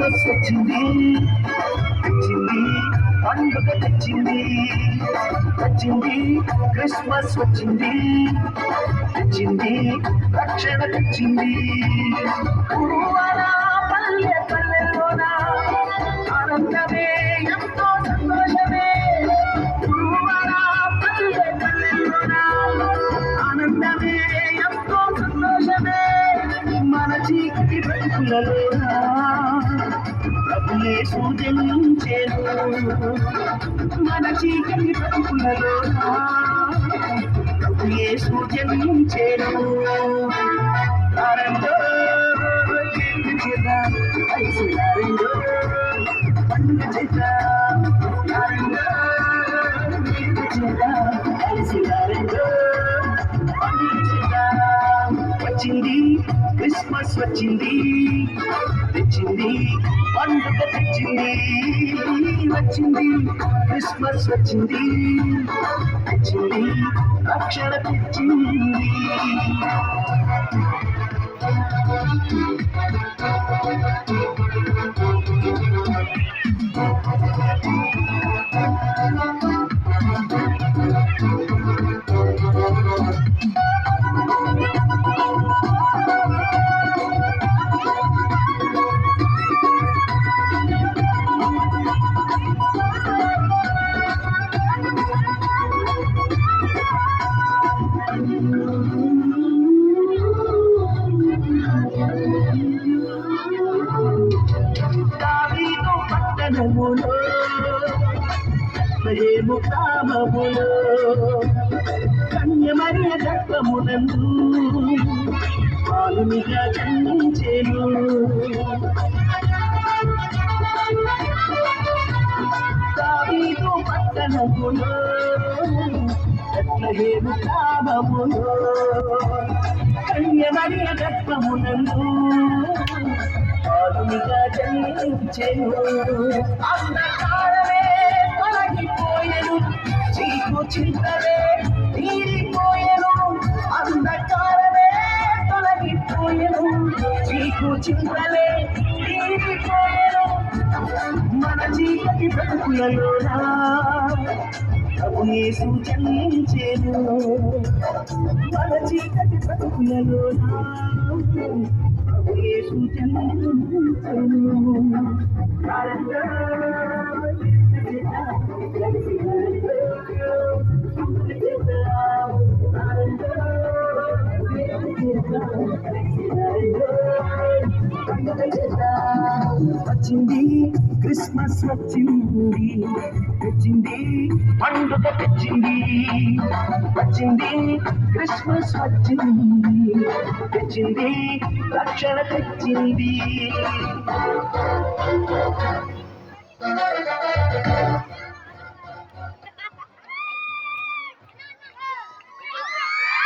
Christmas వచ్చింది వచ్చింది పండుగ తెచ్చింది వచ్చింది క్రిస్మస్ వచ్చింది తెచ్చింది రక్షణ తెచ్చింది పల్లె పల్లెలోన ఆనందమే ఎంతో సంతోషమే పల్లె పల్లెలోన ఆనందమే ఎంతో సంతోషమే మన చీకటి బ్రతుకులలోన ప్రభుయేసు జన్మించెను మన చీకటి బ్రతుకులలోన ప్రభుయేసు జన్మించెను ఆనందో చేద్దాం కలిసి ఆనందో పండుగ చేద్దాం ఆనందో చేద్దాం కలిసి ఆనందో పండుగ చేద్దాం వచ్చింది క్రిస్మస్ వచ్చింది తెచ్చింది పండుగ తెచ్చింది వచ్చింది క్రిస్మస్ వచ్చింది తెచ్చింది రక్షణ తెచ్చింది దావీదు పట్టణములో బెత్లెహేము గ్రామములో కన్యమరియ గర్భమునందు బాలునిగా జన్మించెను దావీదు పట్టణములో బెత్లెహేము గ్రామములో కన్యమరియ గర్భమునందు బాలునిగా జన్మించెను అంధకారమే తొలగిపోయెను చీకు చింతలే తీరిపోయెను అంధకారమే తొలగిపోయెను చీకు చింతలే తీరిపోయెను మన చీకటి బ్రతుకులలోన ప్రభుయేసు జన్మించెను మన చీకటి బ్రతుకులలోన ప్రభుయేసు జన్మించెను వచ్చింది క్రిస్మస్ వచ్చింది తెచ్చింది పండుగ తెచ్చింది వచ్చింది క్రిస్మస్ వచ్చింది తెచ్చింది రక్షణ తెచ్చింది